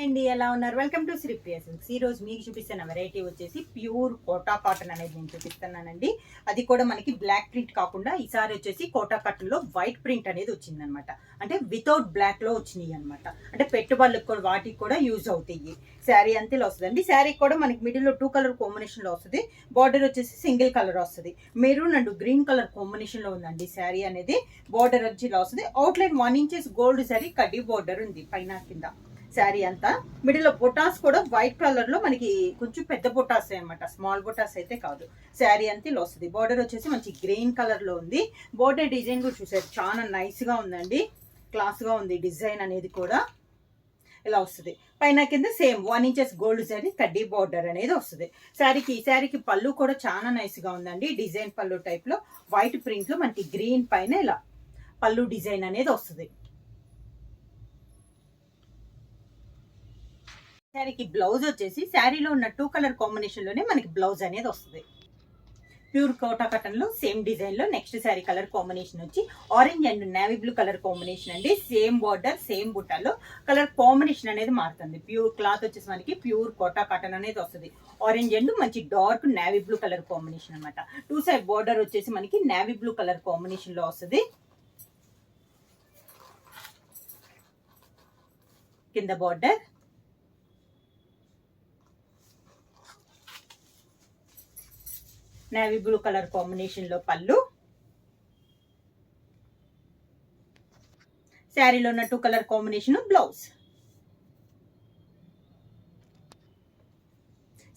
అండి, ఎలా ఉన్నారు? Welcome to Shri Priya silks. ఈ రోజు మీకు చూపిస్తున్న వెరైటీ వచ్చేసి ప్యూర్ కోటా కాటన్ అనేది నేను చూపిస్తున్నానండి. అది కూడా మనకి బ్లాక్ ప్రింట్ కాకుండా ఈసారి వచ్చేసి కోటా కాటన్ లో వైట్ ప్రింట్ అనేది వచ్చిందనమాట. అంటే వితౌట్ బ్లాక్ లో వచ్చినాయి అనమాట. అంటే పెట్టుబడులకు కూడా వాటికి కూడా యూజ్ అవుతాయి. శారీ అంతేలో వస్తుందండి. శారీ కూడా మనకి మిడిల్ లో 2 కలర్ కాంబినేషన్ లో వస్తుంది. బార్డర్ వచ్చేసి సింగిల్ కలర్ వస్తుంది. Maroon and green colour combination లో ఉందండి శారీ అనేది. బార్డర్ వచ్చి ఇలా వస్తుంది. అవుట్లైన్ 1 ఇంచెస్ గోల్డ్ శారీ కడ్డీ బార్డర్ ఉంది పైన కింద. శారీ అంతా మిడిల్ లో బొటాస్ కూడా వైట్ కలర్ లో మనకి కొంచెం పెద్ద బొటాస్ అనమాట, స్మాల్ బొటాస్ అయితే కాదు. శారీ అంతా ఇలా వస్తుంది. బార్డర్ వచ్చేసి మంచి గ్రీన్ కలర్ లో ఉంది. బార్డర్ డిజైన్ కూడా చూసారు, చాలా నైస్ గా ఉందండి. క్లాస్ గా ఉంది డిజైన్ అనేది కూడా. ఇలా వస్తుంది. పైన కింద సేమ్ 1 ఇంచెస్ గోల్డ్ శారీ కడ్డీ బార్డర్ అనేది వస్తుంది. శారీకి పళ్ళు కూడా చాలా నైస్ గా ఉందండి. డిజైన్ పళ్ళు టైప్ లో వైట్ ప్రింట్ లో మనకి గ్రీన్ పైన ఇలా పళ్ళు డిజైన్ అనేది వస్తుంది. శారీకి బ్లౌజ్ వచ్చేసి శారీలో ఉన్న 2 కలర్ కాంబినేషన్ లోనే మనకి బ్లౌజ్ అనేది వస్తుంది. ప్యూర్ కోటా కాటన్ లో సేమ్ డిజైన్ లో నెక్స్ట్ శారీ కలర్ కాంబినేషన్ వచ్చి orange and navy blue colour combination అండి. సేమ్ బార్డర్ సేమ్ బుట్టాలో కలర్ కాంబినేషన్ అనేది మారుతుంది. ప్యూర్ క్లాత్ వచ్చేసి మనకి ప్యూర్ కోటా కాటన్ అనేది వస్తుంది. ఆరెంజ్ అండ్ మంచి dark navy blue colour combination అనమాట. 2 సైడ్ బార్డర్ వచ్చేసి మనకి నేవీ బ్లూ కలర్ కాంబినేషన్ లో వస్తుంది. కింద border navy blue colour combination లో పళ్ళు. శారీలో ఉన్న 2 colour combination blouse.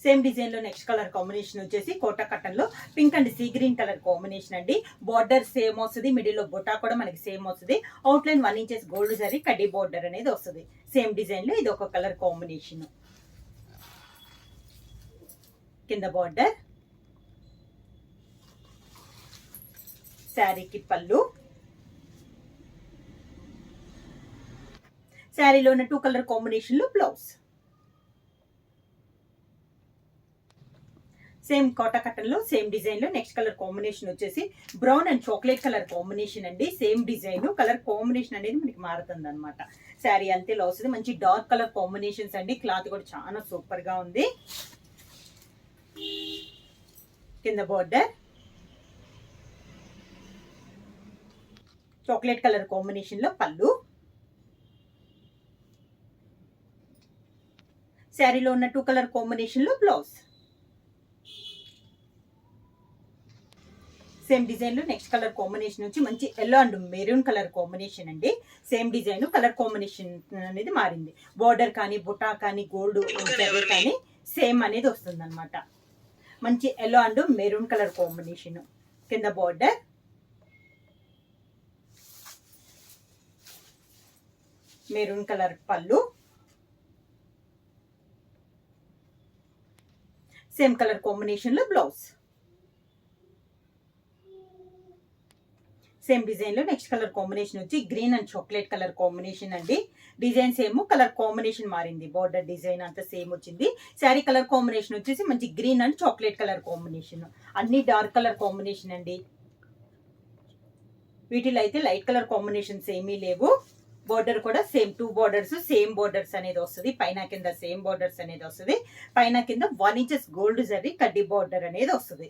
Same design లో నెక్స్ట్ కలర్ కాంబినేషన్ వచ్చేసి కోటా కటన్ లో pink and sea green colour combination అండి. బార్డర్ సేమ్ వస్తుంది. మిడిల్ లో బొటా కూడా మనకి సేమ్ వస్తుంది. అవుట్లైన్ 1 ఇంచెస్ గోల్డ్ జరీ కడ్డీ బార్డర్ అనేది వస్తుంది. సేమ్ డిజైన్ లో ఇది ఒక కలర్ కాంబినేషన్. కింద బార్డర్, శారీకి పళ్ళు. శారీలో ఉన్న 2 కలర్ కాంబినేషన్ లో బ్లౌజ్. సేమ్ కోటా కటన్ లో సేమ్ డిజైన్ లో నెక్స్ట్ కలర్ కాంబినేషన్ వచ్చేసి brown and chocolate colour combination అండి. సేమ్ డిజైన్ కలర్ కాంబినేషన్ అనేది మనకి మారుతుంది అనమాట. శారీ అంతేలో వస్తుంది. మంచి డార్క్ కలర్ కాంబినేషన్స్ అండి. క్లాత్ కూడా చాలా సూపర్ గా ఉంది. కింద బార్డర్ చాక్లెట్ కలర్ కాంబినేషన్ లో పళ్ళు. శారీలో ఉన్న 2 కలర్ కాంబినేషన్ లో బ్లౌజ్. సేమ్ డిజైన్ లో నెక్స్ట్ కలర్ కాంబినేషన్ వచ్చి మంచి yellow and maroon colour combination అండి. సేమ్ డిజైన్ కలర్ కాంబినేషన్ అనేది మారింది. బార్డర్ కానీ బుటా కానీ గోల్డ్ కానీ సేమ్ అనేది వస్తుంది అనమాట. మంచి yellow and maroon colour combination. కింద బార్డర్, మెరూన్ కలర్ పళ్ళు. సేమ్ కలర్ కాంబినేషన్ లో బ్లౌజ్. సేమ్ డిజైన్ లో నెక్స్ట్ కలర్ కాంబినేషన్ వచ్చి green and chocolate colour combination అండి. డిజైన్ సేమ్, కలర్ కాంబినేషన్ మారింది. బార్డర్ డిజైన్ అంతా సేమ్ వచ్చింది. శారీ కలర్ కాంబినేషన్ వచ్చేసి మంచి green and chocolate colour combination. అన్ని డార్క్ కలర్ కాంబినేషన్ అండి. వీటిలో అయితే లైట్ కలర్ కాంబినేషన్స్ ఏమీ లేవు. బార్డర్ కూడా సేమ్ 2 బార్డర్స్ సేమ్ బార్డర్స్ అనేది వస్తుంది. పైన కింద సేమ్ బార్డర్స్ అనేది వస్తుంది. పైన కింద 1 ఇంచెస్ గోల్డ్ జరీ కడ్డీ బార్డర్ అనేది వస్తుంది.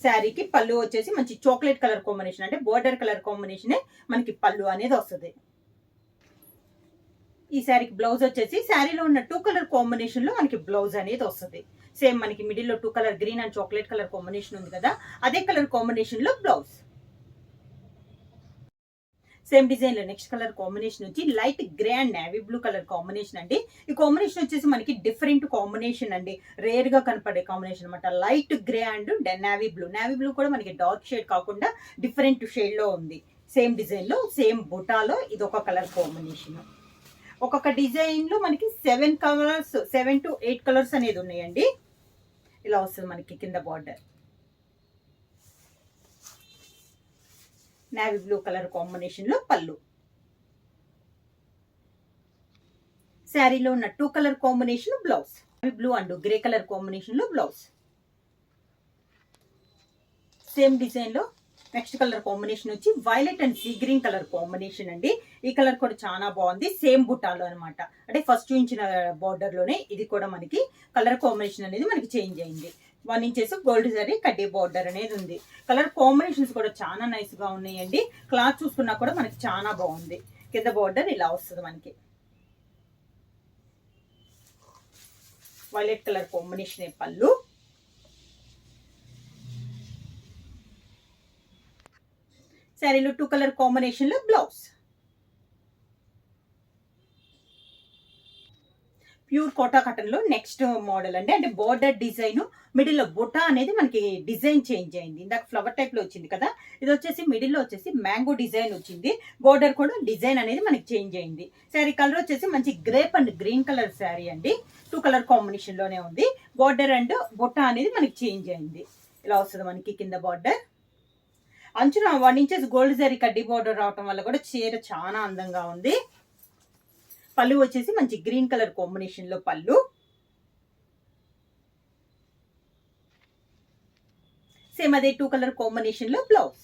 శారీకి పళ్ళు వచ్చేసి మంచి చాక్లెట్ కలర్ కాంబినేషన్, అంటే బార్డర్ కలర్ కాంబినేషన్ మనకి పళ్ళు అనేది వస్తుంది. ఈ శారీకి బ్లౌజ్ వచ్చేసి శారీలో ఉన్న 2 కలర్ కాంబినేషన్ లో మనకి బ్లౌజ్ అనేది వస్తుంది. సేమ్ మనకి మిడిల్ లో 2 colour green and chocolate colour combination ఉంది కదా, అదే కలర్ కాంబినేషన్ లో బ్లౌజ్. సేమ్ డిజైన్ లో నెక్స్ట్ కలర్ కాంబినేషన్ వచ్చి light grey and navy blue colour combination అండి. ఈ కాంబినేషన్ వచ్చేసి మనకి డిఫరెంట్ కాంబినేషన్ అండి. రేర్ గా కనపడే కాంబినేషన్ అనమాట. Light grey and navy blue. Navy blue కూడా మనకి డార్క్ షేడ్ కాకుండా డిఫరెంట్ షేడ్ లో ఉంది. సేమ్ డిజైన్ లో సేమ్ బుటాలో ఇది ఒక కలర్ కాంబినేషన్. ఒక్కొక్క డిజైన్ లో మనకి 7 కలర్స్ 7 to 8 కలర్స్ అనేది ఉన్నాయండి. ఇలా వస్తుంది మనకి కింద border. Navy blue colour combination లో పళ్ళు. శారీలో ఉన్న 2 colour combination blouse. Navy blue and grey colour combination లో బ్లౌజ్. సేమ్ డిజైన్ లో నెక్స్ట్ కలర్ కాంబినేషన్ వచ్చి violet and sea green colour combination అండి. ఈ కలర్ కూడా చాలా బాగుంది. సేమ్ బుటాలో అనమాట. అంటే ఫస్ట్ చూపించిన బార్డర్ లోనే ఇది కూడా మనకి కలర్ కాంబినేషన్ అనేది మనకి చేంజ్ అయింది. 1 ఇంచెస్ గోల్డ్ జరీ కడ్డీ బార్డర్ అనేది ఉంది. కలర్ కాంబినేషన్స్ కూడా చాలా నైస్ గా ఉన్నాయండి. క్లాత్ చూసుకున్నా కూడా మనకి చాలా బాగుంది. కింద బార్డర్ ఇలా వస్తుంది మనకి. వైలెట్ కలర్ కాంబినేషన్ పళ్ళు. శారీలో 2 కలర్ కాంబినేషన్ లో బ్లౌజ్. ప్యూర్ కోటా కాటన్ లో నెక్స్ట్ మోడల్ అండి. అంటే బోర్డర్ డిజైన్ మిడిల్ లో బుట్ట అనేది మనకి డిజైన్ చేంజ్ అయింది. ఇందాక ఫ్లవర్ టైప్ లో వచ్చింది కదా, ఇది వచ్చేసి మిడిల్ లో వచ్చేసి మ్యాంగో డిజైన్ వచ్చింది. బోర్డర్ కూడా డిజైన్ అనేది మనకి చేంజ్ అయింది. శారీ కలర్ వచ్చేసి మంచి grape and green colour sari అండి. 2 కలర్ కాంబినేషన్ లోనే ఉంది. బోర్డర్ అండ్ బుట్ట అనేది మనకి చేంజ్ అయింది. ఇలా వస్తుంది మనకి కింద బార్డర్. అంచున 1 ఇంచెస్ గోల్డ్ జరీ కడ్డీ బార్డర్ రావటం వల్ల కూడా చీర చాలా అందంగా ఉంది. పళ్ళు వచ్చేసి మంచి గ్రీన్ కలర్ కాంబినేషన్ లో పళ్ళు. సేమ్ అదే 2 కలర్ కాంబినేషన్ లో బ్లౌజ్.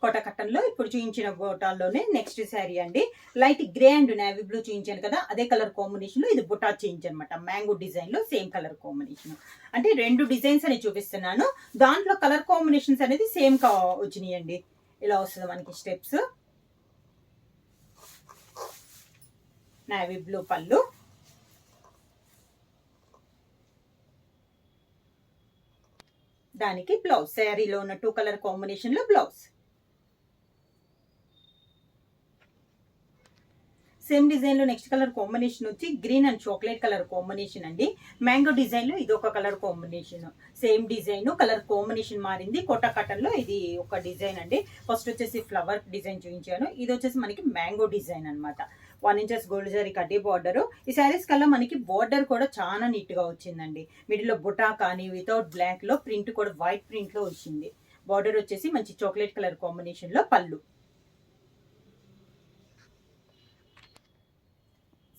కోటా కట్టన్ లో ఇప్పుడు చూపించిన బోటాల్లోనే నెక్స్ట్ శారీ అండి. Light grey and navy blue చూపించాను కదా, అదే కలర్ కాంబినేషన్ లో ఇది బుటా చేంజ్ అనమాట. మ్యాంగో డిజైన్ లో సేమ్ కలర్ కాంబినేషన్. అంటే 2 డిజైన్స్ అని చూపిస్తున్నాను. దాంట్లో కలర్ కాంబినేషన్స్ అనేది సేమ్ వచ్చినాయి అండి. ఇలా వస్తుంది మనకి స్టెప్స్. నేవీ బ్లూ పళ్ళు. దానికి బ్లౌజ్. శారీలో ఉన్న 2 కలర్ కాంబినేషన్ లో బ్లౌజ్. సేమ్ డిజైన్ లో నెక్స్ట్ కలర్ కాంబినేషన్ వచ్చి green and chocolate colour combination అండి. మ్యాంగో డిజైన్ లో ఇది ఒక colour combination. Same design colour combination మారింది. కోటా కాటన్ లో ఇది ఒక డిజైన్ అండి. ఫస్ట్ వచ్చేసి ఫ్లవర్ డిజైన్ చూపించాను. ఇది వచ్చేసి మనకి మ్యాంగో డిజైన్ అనమాట. 1 ఇంచెస్ గోల్డ్ జరీ కడ్డీ బార్డర్. ఈ శారీస్ కల్లా మనకి బార్డర్ కూడా చాలా నీట్ గా వచ్చిందండి. మిడిల్ లో బుటా కానీ వితౌట్ బ్లాక్ లో ప్రింట్ కూడా వైట్ ప్రింట్ లో వచ్చింది. బార్డర్ వచ్చేసి మంచి చాక్లెట్ కలర్ కాంబినేషన్ లో పళ్ళు.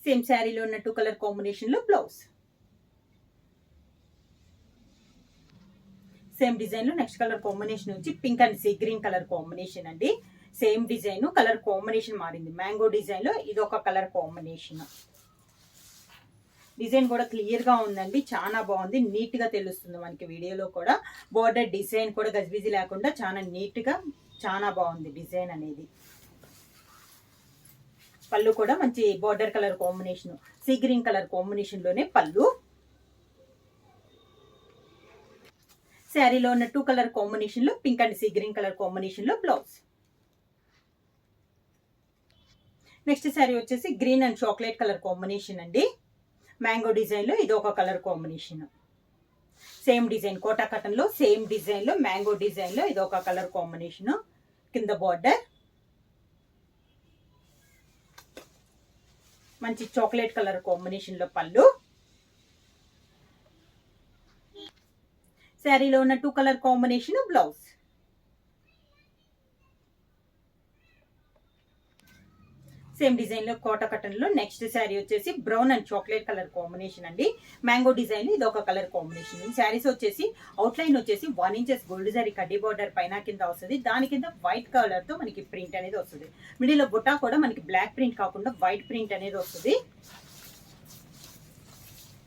సేమ్ శారీలో ఉన్న 2 కలర్ కాంబినేషన్ లో బ్లౌజ్. సేమ్ డిజైన్ లో నెక్స్ట్ కలర్ కాంబినేషన్ వచ్చి pink and sea green colour combination అండి. సేమ్ డిజైన్ కలర్ కాంబినేషన్ మారింది. మ్యాంగో డిజైన్ లో ఇది ఒక కలర్ కాంబినేషన్. డిజైన్ కూడా క్లియర్ గా ఉందండి. చాలా బాగుంది. నీట్ గా తెలుస్తుంది మనకి వీడియోలో కూడా. బోర్డర్ డిజైన్ కూడా గజిబిజి లేకుండా చాలా నీట్ గా చాలా బాగుంది డిజైన్ అనేది. పళ్ళు కూడా మంచి border colour combination, sea green colour combination లోనే పళ్ళు. శారీలో ఉన్న 2 కలర్ కాంబినేషన్ లో pink and sea green colour combination లో బ్లౌజ్. నెక్స్ట్ శారీ వచ్చేసి green and chocolate colour combination అండి. మ్యాంగో డిజైన్ లో ఇది ఒక colour combination. Same design Kota cotton లో సేమ్ డిజైన్ లో మ్యాంగో డిజైన్ లో ఇది ఒక కలర్ కాంబినేషన్. కింద బార్డర్ మంచి చాక్లెట్ కలర్ కాంబినేషన్ లో పళ్ళు. శారీలో ఉన్న 2 colour combination blouse. Same design లో కోటా కాటన్ లో నెక్స్ట్ శారీ వచ్చేసి brown and chocolate colour combination అండి. మ్యాంగో డిజైన్ ఇది ఒక కలర్ కాంబినేషన్. ఈ శారీస్ వచ్చేసి అవుట్ లైన్ వచ్చేసి 1 ఇంచెస్ గోల్డ్ జరీ కడ్డీ బార్డర్ పైన కింద వస్తుంది. దాని కింద వైట్ కలర్ తో మనకి ప్రింట్ అనేది వస్తుంది. మిడిల్ లో బుట్టా కూడా మనకి బ్లాక్ ప్రింట్ కాకుండా వైట్ ప్రింట్ అనేది వస్తుంది.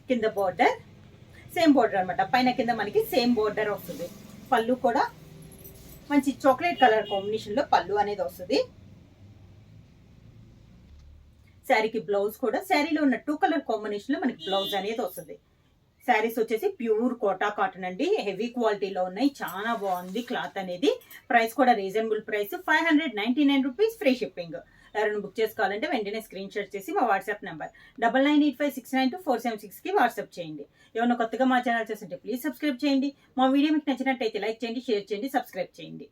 కింద బార్డర్ సేమ్ బార్డర్ అనమాట. పైన కింద మనకి సేమ్ బార్డర్ వస్తుంది. పళ్ళు కూడా మంచి చాక్లెట్ కలర్ కాంబినేషన్ లో పళ్ళు అనేది వస్తుంది. శారీకి బ్లౌజ్ కూడా శారీలో ఉన్న 2 కలర్ కాంబినేషన్ లో మనకి బ్లౌజ్ అనేది వస్తుంది. శారీస్ వచ్చేసి ప్యూర్ కోటా కాటన్ అండి. హెవీ క్వాలిటీలో ఉన్నాయి. చాలా బాగుంది క్లాత్ అనేది. ప్రైస్ కూడా reasonable price 599 rupees. Free shipping. ఎవరైనా బుక్ చేసుకోవాలంటే వెంటనే స్క్రీన్ షాట్ చేసి మా వాట్సాప్ నెంబర్ 9985692476 కి వాట్సాప్ చేయండి. ఏమైనా కొత్తగా మా ఛానల్ చేస్తుంటే ప్లీజ్ సబ్స్క్రైబ్ చేయండి. మా వీడియో మీకు నచ్చినట్టయితే లైక్ చేయండి, షేర్ చేయండి, సబ్స్క్రైబ్ చేయండి.